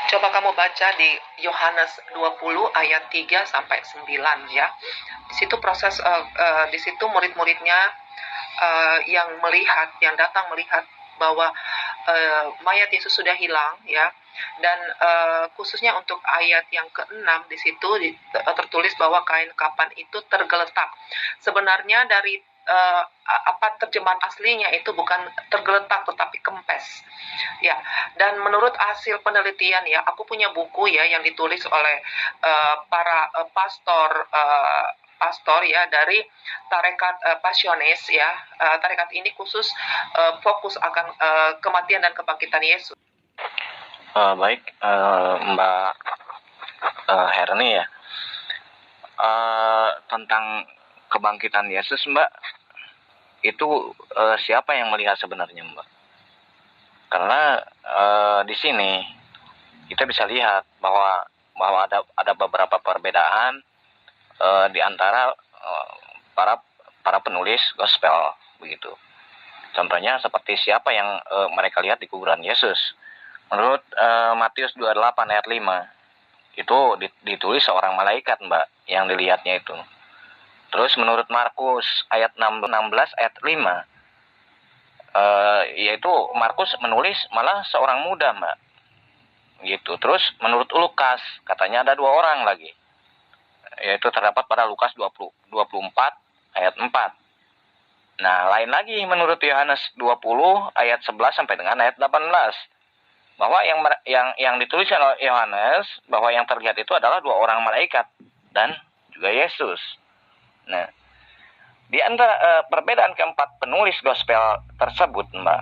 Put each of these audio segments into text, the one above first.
Coba kamu baca di Yohanes 20 ayat 3 sampai 9 ya. Di situ di situ murid-muridnya yang datang melihat bahwa mayat Yesus sudah hilang ya. Dan khususnya untuk ayat yang ke-6 di situ tertulis bahwa kain kafan itu tergeletak. Sebenarnya dari terjemahan aslinya itu bukan tergeletak tetapi kempes ya. Dan menurut hasil penelitian ya, aku punya buku ya yang ditulis oleh para pastor ya dari tarekat Pasionis ya. Tarekat ini khusus fokus akan kematian dan kebangkitan Yesus. Baik, Mbak Herni ya. Tentang kebangkitan Yesus, Mbak, itu siapa yang melihat sebenarnya, Mbak? Karena di sini kita bisa lihat bahwa ada beberapa perbedaan di antara para penulis gospel begitu. Contohnya seperti siapa yang mereka lihat di kuburan Yesus. Menurut Matius 28 ayat 5 itu ditulis seorang malaikat, Mbak, yang dilihatnya itu. Terus menurut Markus ayat 16 ayat 5 yaitu Markus menulis malah seorang muda, Mbak, gitu. Terus menurut Lukas katanya ada 2 orang lagi, yaitu terdapat pada Lukas 24 ayat 4. Nah, lain lagi menurut Yohanes 20 ayat 11 sampai dengan ayat 18. Bahwa yang ditulis oleh Yohanes bahwa yang terlihat itu adalah 2 orang malaikat dan juga Yesus. Nah, di antara perbedaan keempat penulis gospel tersebut, Mbak,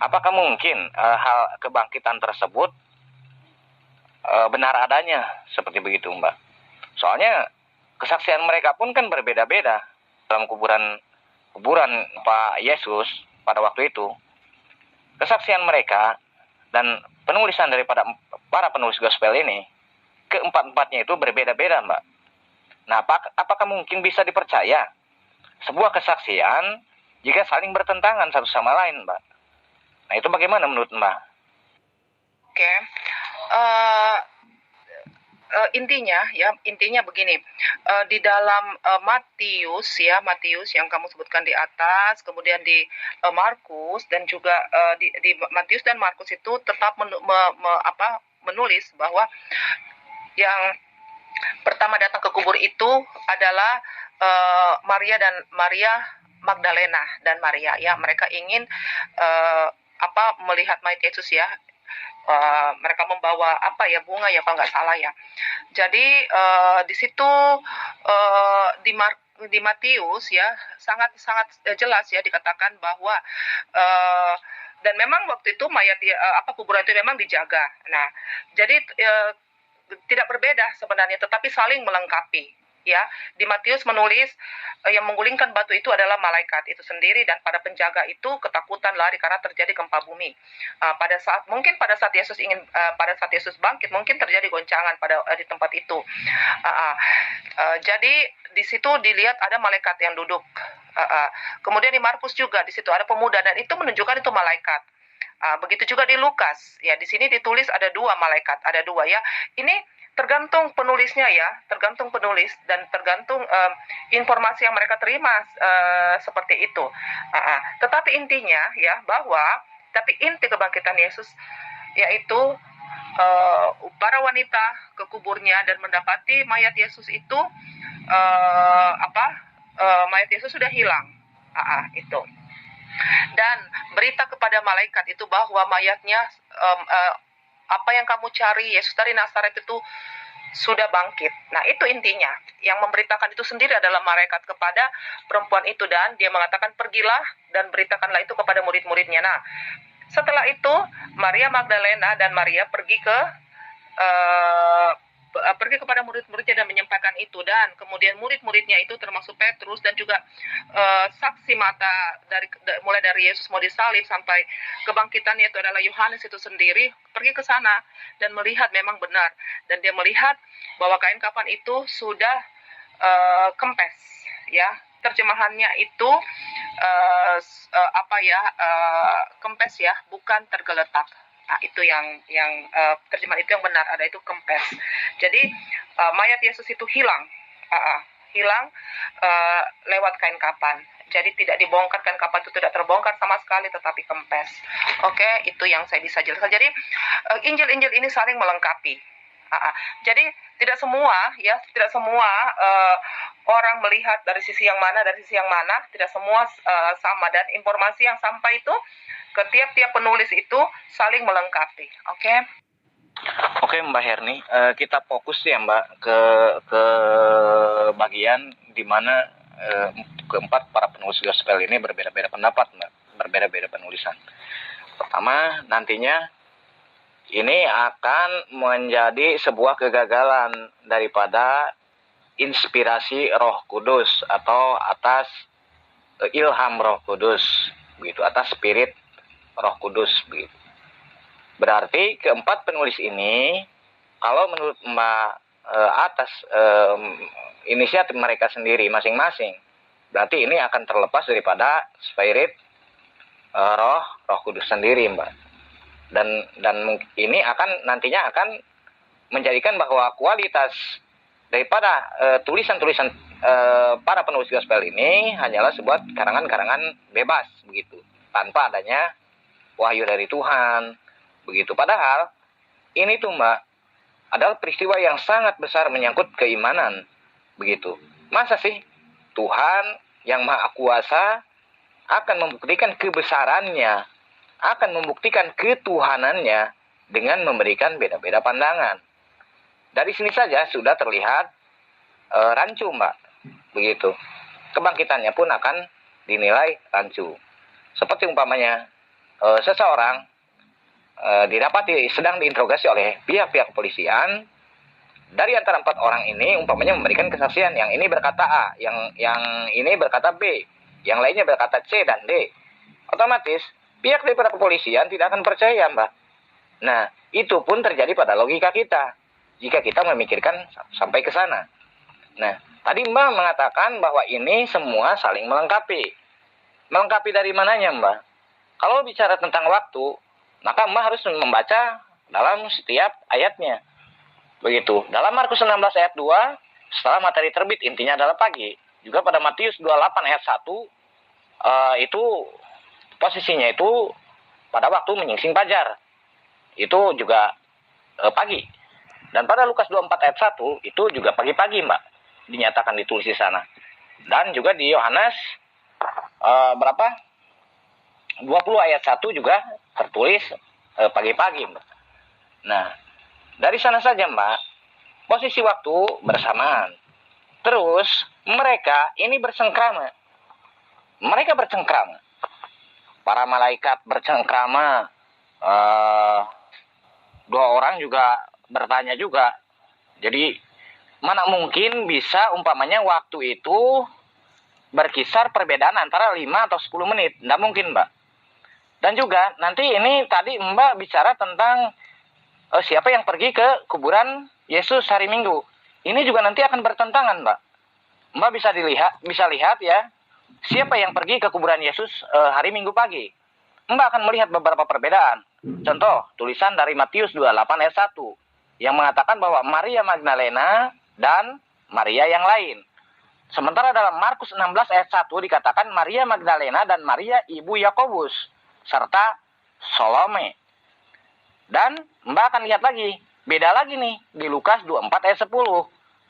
apakah mungkin hal kebangkitan tersebut benar adanya seperti begitu, Mbak? Soalnya kesaksian mereka pun kan berbeda-beda dalam kuburan Pak Yesus pada waktu itu. Kesaksian mereka dan penulisan daripada para penulis gospel ini, keempat-empatnya itu berbeda-beda, Mbak. Nah, apakah mungkin bisa dipercaya sebuah kesaksian jika saling bertentangan satu sama lain, Mbak? Nah, itu bagaimana menurut Mbak? Oke. Intinya begini, di dalam Matius yang kamu sebutkan di atas, kemudian di Markus dan juga di Matius dan Markus itu tetap menulis bahwa yang pertama datang ke kubur itu adalah Maria Magdalena dan Maria ya. Mereka ingin melihat mayat Yesus ya. Mereka membawa bunga ya, kalau nggak salah ya. Jadi di situ di Matius ya sangat jelas ya dikatakan bahwa dan memang waktu itu mayat kuburan itu memang dijaga. Nah, jadi tidak berbeda sebenarnya, tetapi saling melengkapi. Ya, di Matius menulis yang menggulingkan batu itu adalah malaikat itu sendiri, dan pada penjaga itu ketakutan lari karena terjadi gempa bumi. Pada saat Yesus bangkit, mungkin terjadi goncangan di tempat itu. Jadi di situ dilihat ada malaikat yang duduk. Kemudian di Markus juga di situ ada pemuda, dan itu menunjukkan itu malaikat. Begitu juga di Lukas ya, di sini ditulis ada 2 malaikat, ada 2 ya. Ini tergantung penulisnya ya, tergantung penulis dan tergantung informasi yang mereka terima seperti itu. Tetapi intinya ya bahwa inti kebangkitan Yesus yaitu para wanita ke kuburnya dan mendapati mayat Yesus itu mayat Yesus sudah hilang. Itu. Dan berita kepada malaikat itu bahwa mayatnya apa yang kamu cari, Yesus dari Nazaret itu sudah bangkit. Nah, itu intinya. Yang memberitakan itu sendiri adalah malaikat kepada perempuan itu, dan dia mengatakan, pergilah dan beritakanlah itu kepada murid-muridnya. Nah, setelah itu Maria Magdalena dan Maria pergi kepada murid-muridnya dan menyampaikan itu, dan kemudian murid-muridnya itu termasuk Petrus dan juga saksi mata mulai dari Yesus mau disalib sampai kebangkitannya itu adalah Yohanes itu sendiri, pergi ke sana dan melihat memang benar, dan dia melihat bahwa kain kafan itu sudah kempes ya. Terjemahannya itu kempes ya, bukan tergeletak. Nah, itu yang terjemahan itu yang benar, ada itu kempes. Jadi mayat Yesus itu hilang, hilang lewat kain kapan. Jadi tidak dibongkar, kain kapan itu tidak terbongkar sama sekali, tetapi kempes. Oke, itu yang saya bisa jelaskan. Jadi Injil-Injil ini saling melengkapi. Jadi tidak semua orang melihat dari sisi yang mana, tidak semua sama, dan informasi yang sampai itu ke tiap-tiap penulis itu saling melengkapi. Oke, Mbak Herni, kita fokus ya Mbak ke bagian di mana keempat para penulis gospel ini berbeda-beda pendapat Mbak, berbeda-beda penulisan. Pertama, nantinya ini akan menjadi sebuah kegagalan daripada inspirasi Roh Kudus atau atas ilham Roh Kudus, begitu, atas spirit Roh Kudus, begitu. Berarti keempat penulis ini, kalau menurut Mbak atas inisiatif mereka sendiri masing-masing, berarti ini akan terlepas daripada spirit Roh Kudus sendiri, Mbak. Dan ini nantinya akan menjadikan bahwa kualitas daripada tulisan-tulisan para penulis gospel ini hanyalah sebuah karangan-karangan bebas, begitu, tanpa adanya wahyu dari Tuhan, begitu. Padahal ini tuh Mbak adalah peristiwa yang sangat besar menyangkut keimanan, begitu. Masa sih Tuhan yang Maha Kuasa akan membuktikan kebesarannya, akan membuktikan ketuhanannya dengan memberikan beda-beda pandangan. Dari sini saja sudah terlihat rancu, Mbak, begitu. Kebangkitannya pun akan dinilai rancu. Seperti umpamanya seseorang didapati sedang diinterogasi oleh pihak-pihak kepolisian. Dari antara 4 orang ini umpamanya memberikan kesaksian, yang ini berkata A, yang ini berkata B, yang lainnya berkata C dan D. Otomatis pihak daripada kepolisian tidak akan percaya, Mbak. Nah, itu pun terjadi pada logika kita jika kita memikirkan sampai ke sana. Nah, tadi Mbak mengatakan bahwa ini semua saling melengkapi. Melengkapi dari mananya, Mbak? Kalau bicara tentang waktu, maka Mbak harus membaca dalam setiap ayatnya. Begitu. Dalam Markus 16 ayat 2, setelah matahari terbit, intinya adalah pagi. Juga pada Matius 28 ayat 1, itu posisinya itu pada waktu menyingsing fajar. Itu juga pagi. Dan pada Lukas 24 ayat 1, itu juga pagi-pagi, Mbak. Dinyatakan ditulis di sana. Dan juga di Yohanes 20 ayat 1 juga tertulis pagi-pagi, Mbak. Nah, dari sana saja, Mbak, posisi waktu bersamaan. Terus mereka ini bersengkrama. Mereka bercengkrama. Para malaikat bercengkrama. 2 orang juga bertanya juga. Jadi mana mungkin bisa umpamanya waktu itu berkisar perbedaan antara 5 atau 10 menit. Tidak mungkin, Mbak. Dan juga nanti ini tadi Mbak bicara tentang siapa yang pergi ke kuburan Yesus hari Minggu. Ini juga nanti akan bertentangan, Mbak. Mbak bisa lihat ya, siapa yang pergi ke kuburan Yesus hari Minggu pagi. Mbak akan melihat beberapa perbedaan. Contoh, tulisan dari Matius 28 ayat 1 yang mengatakan bahwa Maria Magdalena dan Maria yang lain. Sementara dalam Markus 16 ayat 1 dikatakan Maria Magdalena dan Maria ibu Yakobus serta Salome. Dan Mbak akan lihat lagi, beda lagi nih di Lukas 24 ayat 10,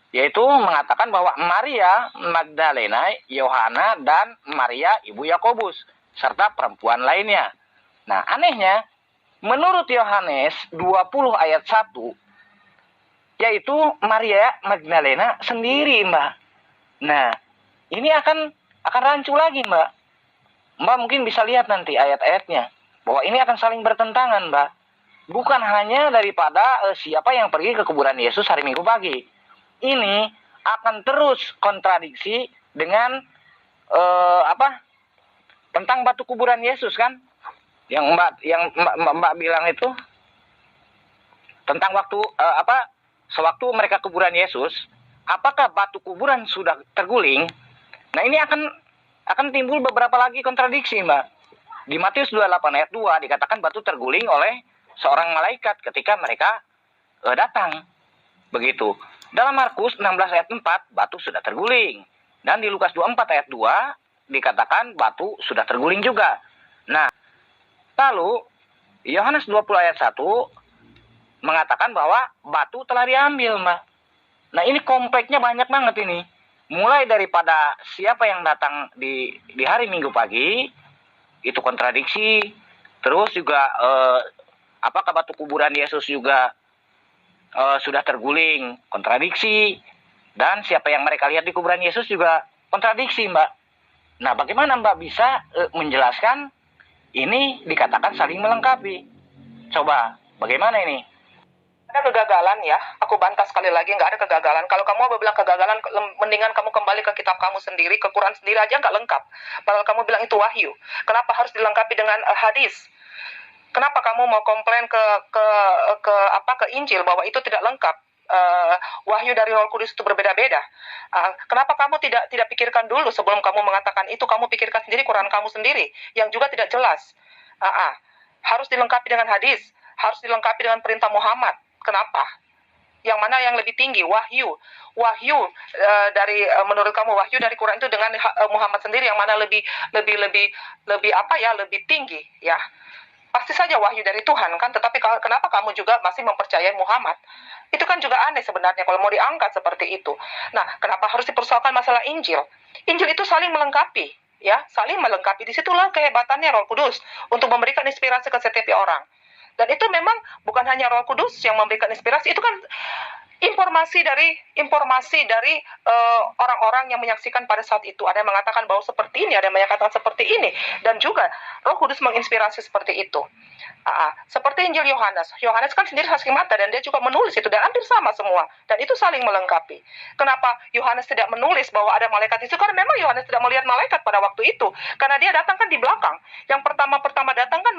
yaitu mengatakan bahwa Maria Magdalena, Yohana, dan Maria ibu Yakobus serta perempuan lainnya. Nah, anehnya menurut Yohanes 20 ayat 1, yaitu Maria Magdalena sendiri, Mbak. Nah, ini akan rancu lagi, Mbak. Mbak mungkin bisa lihat nanti ayat-ayatnya, bahwa ini akan saling bertentangan, Mbak. Bukan hanya daripada siapa yang pergi ke kuburan Yesus hari Minggu pagi. Ini akan terus kontradiksi dengan tentang batu kuburan Yesus, kan? Yang Mbak bilang itu tentang waktu sewaktu mereka kuburan Yesus, apakah batu kuburan sudah terguling? Nah, ini akan timbul beberapa lagi kontradiksi, Mbak. Di Matius 28 ayat 2 dikatakan batu terguling oleh seorang malaikat ketika mereka datang. Begitu. Dalam Markus 16 ayat 4, batu sudah terguling. Dan di Lukas 24 ayat 2, dikatakan batu sudah terguling juga. Nah, lalu Yohanes 20 ayat 1 mengatakan bahwa batu telah diambil, Mbak. Nah, ini kompleknya banyak banget ini. Mulai daripada siapa yang datang di hari Minggu pagi, itu kontradiksi. Terus juga apakah batu kuburan Yesus juga sudah terguling, kontradiksi. Dan siapa yang mereka lihat di kuburan Yesus juga kontradiksi, Mbak. Nah, bagaimana Mbak bisa menjelaskan ini dikatakan saling melengkapi? Coba, bagaimana ini? Ada kegagalan ya, aku bantah sekali lagi, nggak ada kegagalan. Kalau kamu bilang kegagalan, mendingan kamu kembali ke kitab kamu sendiri, ke Quran sendiri aja nggak lengkap. Padahal kamu bilang itu wahyu. Kenapa harus dilengkapi dengan hadis? Kenapa kamu mau komplain ke Injil bahwa itu tidak lengkap? Wahyu dari Roh Kudus itu berbeda-beda. Kenapa kamu tidak pikirkan dulu sebelum kamu mengatakan itu? Kamu pikirkan sendiri Quran kamu sendiri yang juga tidak jelas. Harus dilengkapi dengan hadis, harus dilengkapi dengan perintah Muhammad. Kenapa? Yang mana yang lebih tinggi? Wahyu dari menurut kamu wahyu dari Quran itu dengan Muhammad sendiri yang mana lebih tinggi ya? Pasti saja wahyu dari Tuhan kan, tetapi kenapa kamu juga masih mempercayai Muhammad? Itu kan juga aneh sebenarnya kalau mau diangkat seperti itu. Nah, kenapa harus dipersoalkan masalah Injil? Injil itu saling melengkapi, ya, saling melengkapi. Disitulah kehebatannya Roh Kudus untuk memberikan inspirasi ke setiap orang. Dan itu memang bukan hanya Roh Kudus yang memberikan inspirasi, itu kan informasi dari orang-orang yang menyaksikan pada saat itu. Ada yang mengatakan bahwa seperti ini, ada yang mengatakan seperti ini, dan juga Roh Kudus menginspirasi seperti itu. Seperti Injil Yohanes kan sendiri saksi mata dan dia juga menulis itu dan hampir sama semua, dan itu saling melengkapi. Kenapa Yohanes tidak menulis bahwa ada malaikat itu? Karena memang Yohanes tidak melihat malaikat pada waktu itu, karena dia datang kan di belakang. Yang pertama datang kan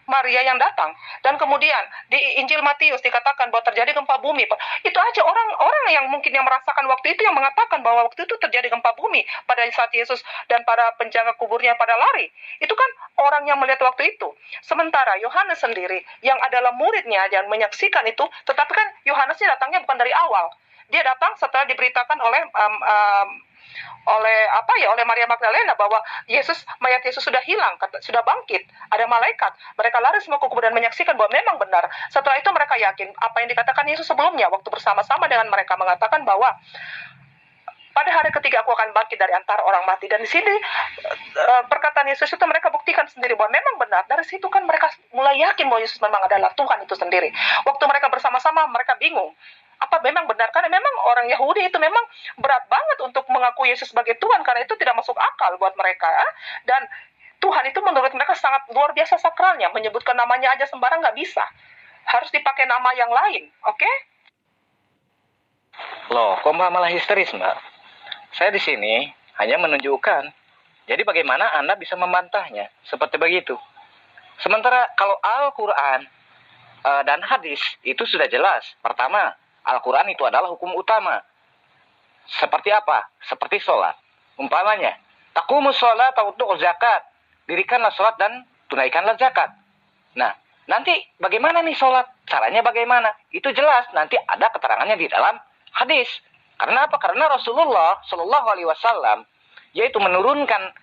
Maria yang datang. Dan kemudian di Injil Matius dikatakan bahwa terjadi gempa bumi. Itu aja orang yang mungkin yang merasakan waktu itu yang mengatakan bahwa waktu itu terjadi gempa bumi pada saat Yesus dan para penjaga kuburnya pada lari. Itu kan orang yang melihat waktu itu. Sementara Yohanes sendiri yang adalah muridnya yang menyaksikan itu, tetapi kan Yohanesnya datangnya bukan dari awal. Dia datang setelah diberitakan oleh Maria Magdalena bahwa mayat Yesus sudah hilang, sudah bangkit, ada malaikat. Mereka lari semua ke kubur dan menyaksikan bahwa memang benar. Setelah itu mereka yakin apa yang dikatakan Yesus sebelumnya waktu bersama-sama dengan mereka mengatakan bahwa pada hari ketiga aku akan bangkit dari antara orang mati. Dan di sini perkataan Yesus itu mereka buktikan sendiri bahwa memang benar. Dari situ kan mereka mulai yakin bahwa Yesus memang adalah Tuhan itu sendiri. Waktu mereka bersama-sama mereka bingung. Apa memang benar? Karena memang orang Yahudi itu memang berat banget untuk mengaku Yesus sebagai Tuhan, karena itu tidak masuk akal buat mereka. Dan Tuhan itu menurut mereka sangat luar biasa sakralnya. Menyebutkan namanya aja sembarang nggak bisa. Harus dipakai nama yang lain, oke? Loh, kok Mbak malah histeris, Mbak? Saya di sini hanya menunjukkan. Jadi bagaimana Anda bisa membantahnya? Seperti begitu. Sementara kalau Al-Quran dan hadis itu sudah jelas. Pertama, Al-Quran itu adalah hukum utama. Seperti apa? Seperti sholat. Umpamanya, taqumus sholat ta'utu'u zakat. Dirikanlah sholat dan tunaikanlah zakat. Nah, nanti bagaimana nih sholat? Caranya bagaimana? Itu jelas. Nanti ada keterangannya di dalam hadis. Karena apa? Karena Rasulullah Shallallahu Alaihi Wasallam yaitu menurunkan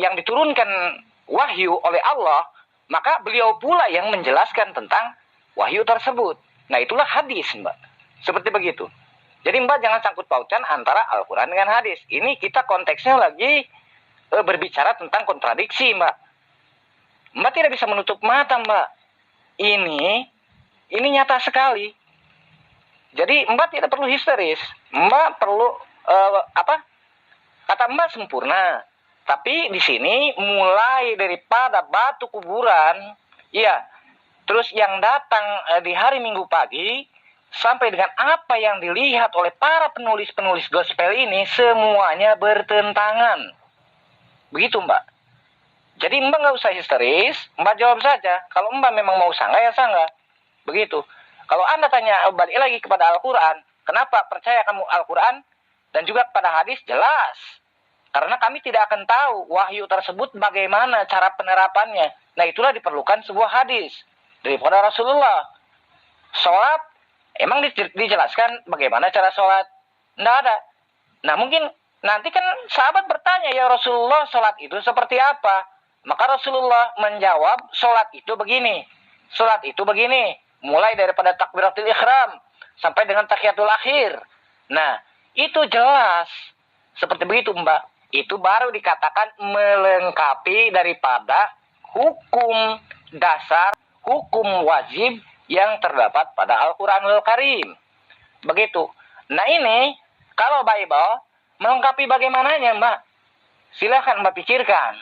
yang diturunkan wahyu oleh Allah, maka beliau pula yang menjelaskan tentang wahyu tersebut. Nah, itulah hadis, Mbak. Seperti begitu. Jadi Mbak jangan sangkut pautkan antara Al-Quran dengan hadis. Ini kita konteksnya lagi berbicara tentang kontradiksi, Mbak. Mbak tidak bisa menutup mata, Mbak. Ini nyata sekali. Jadi Mbak tidak perlu histeris. Mbak perlu kata Mbak sempurna. Tapi di sini mulai daripada batu kuburan, ya. Terus yang datang di hari Minggu pagi, sampai dengan apa yang dilihat oleh para penulis-penulis gospel ini, semuanya bertentangan. Begitu, Mbak. Jadi Mbak nggak usah histeris, Mbak jawab saja. Kalau Mbak memang mau sanggah, ya sanggah. Begitu. Kalau Anda tanya balik lagi kepada Al-Quran, kenapa percaya kamu Al-Quran? Dan juga pada hadis, jelas. Karena kami tidak akan tahu wahyu tersebut bagaimana cara penerapannya. Nah, itulah diperlukan sebuah hadis daripada Rasulullah. Sholat, emang dijelaskan bagaimana cara sholat? Nggak ada. Nah, mungkin nanti kan sahabat bertanya, ya Rasulullah, sholat itu seperti apa? Maka Rasulullah menjawab, sholat itu begini. Sholat itu begini. Mulai daripada takbiratul ihram sampai dengan tahiyatul akhir. Nah, itu jelas. Seperti begitu, Mbak. Itu baru dikatakan melengkapi daripada hukum dasar, hukum wajib yang terdapat pada Al-Quranul Karim. Begitu. Nah, ini kalau Bible melengkapi bagaimananya, Mbak? Silahkan Mbak pikirkan.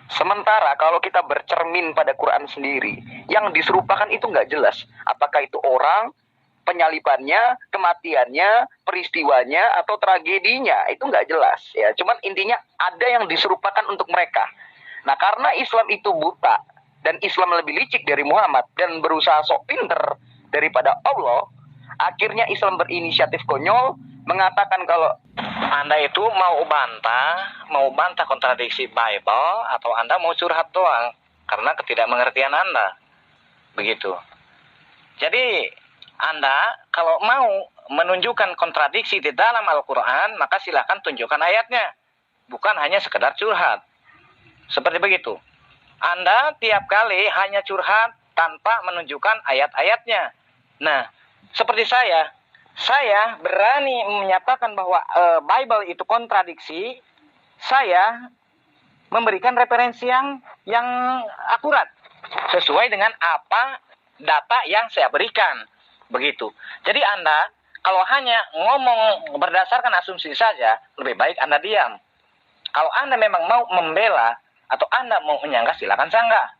Sementara kalau kita bercermin pada Quran sendiri, yang diserupakan itu nggak jelas. Apakah itu orang, penyalibannya, kematiannya, peristiwanya, atau tragedinya, itu nggak jelas. Ya, cuman intinya ada yang diserupakan untuk mereka. Nah, karena Islam itu buta, dan Islam lebih licik dari Muhammad, dan berusaha sok pinter daripada Allah, akhirnya Islam berinisiatif konyol, mengatakan kalau Anda itu mau bantah kontradiksi Bible, atau Anda mau curhat doang karena ketidakmengertian Anda. Begitu. Jadi Anda kalau mau menunjukkan kontradiksi di dalam Al-Quran, maka silakan tunjukkan ayatnya. Bukan hanya sekedar curhat. Seperti begitu. Anda tiap kali hanya curhat tanpa menunjukkan ayat-ayatnya. Nah, seperti saya berani menyatakan bahwa Bible itu kontradiksi. Saya memberikan referensi yang akurat sesuai dengan apa data yang saya berikan. Begitu. Jadi Anda kalau hanya ngomong berdasarkan asumsi saja, lebih baik Anda diam. Kalau Anda memang mau membela atau Anda mau menyanggah, silakan sanggah.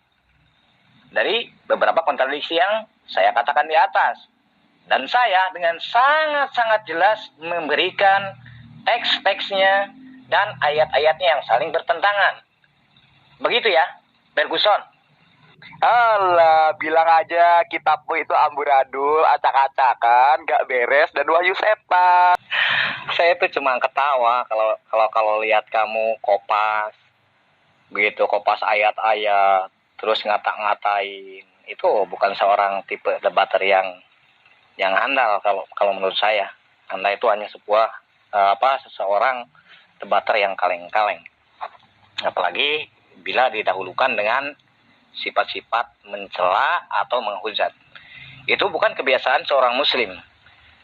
Dari beberapa kontradiksi yang saya katakan di atas. Dan saya dengan sangat-sangat jelas memberikan teks-teksnya dan ayat-ayatnya yang saling bertentangan. Begitu ya, Ferguson. alah, bilang aja kitabmu itu amburadul, acak-acakan, gak beres, dan wahyu setan. Saya itu cuma ketawa kalau lihat kamu kopas. Begitu, kopas ayat-ayat, terus ngata-ngatain. Itu bukan seorang tipe debater yang handal kalau menurut saya. Anda itu hanya seseorang debater yang kaleng-kaleng. Apalagi bila didahulukan dengan sifat-sifat mencela atau menghujat. Itu bukan kebiasaan seorang muslim.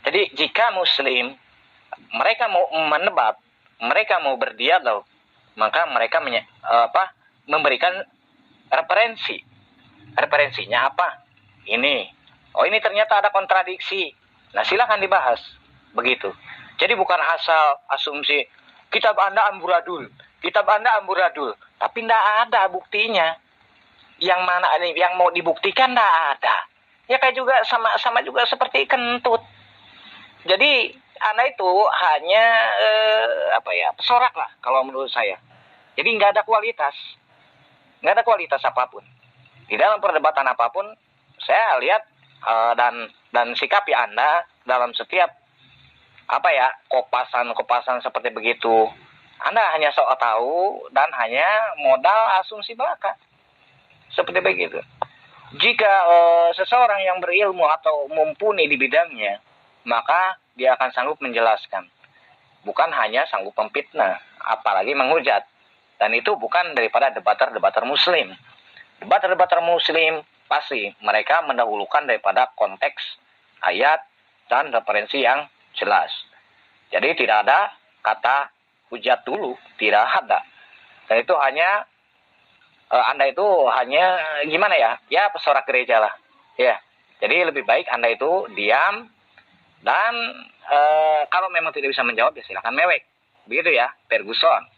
Jadi jika muslim mereka mau menebat, mereka mau berdialog, maka mereka memberikan referensi. Referensinya apa? Ini. Oh, ini ternyata ada kontradiksi. Nah, silakan dibahas. Begitu. Jadi bukan asal asumsi kitab Anda amburadul, tapi tidak ada buktinya. Yang mana yang mau dibuktikan tidak ada. Ya kayak juga sama juga seperti kentut. Jadi Anda itu hanya pesorak lah kalau menurut saya. Jadi nggak ada kualitas. Nggak ada kualitas apapun. Di dalam perdebatan apapun, saya lihat dan sikapi Anda dalam setiap kopasan seperti begitu. Anda hanya sok tahu dan hanya modal asumsi belaka. Seperti begitu. Jika seseorang yang berilmu atau mumpuni di bidangnya, maka dia akan sanggup menjelaskan. Bukan hanya sanggup memfitnah, apalagi menghujat. Dan itu bukan daripada debater-debater muslim. Debater-debater muslim pasti mereka mendahulukan daripada konteks ayat dan referensi yang jelas. Jadi tidak ada kata hujat dulu, tidak ada. Dan itu hanya Anda itu hanya gimana ya? Ya pesorak gereja lah. Ya. Jadi lebih baik Anda itu diam dan kalau memang tidak bisa menjawab ya silakan mewek. Begitu ya, Ferguson.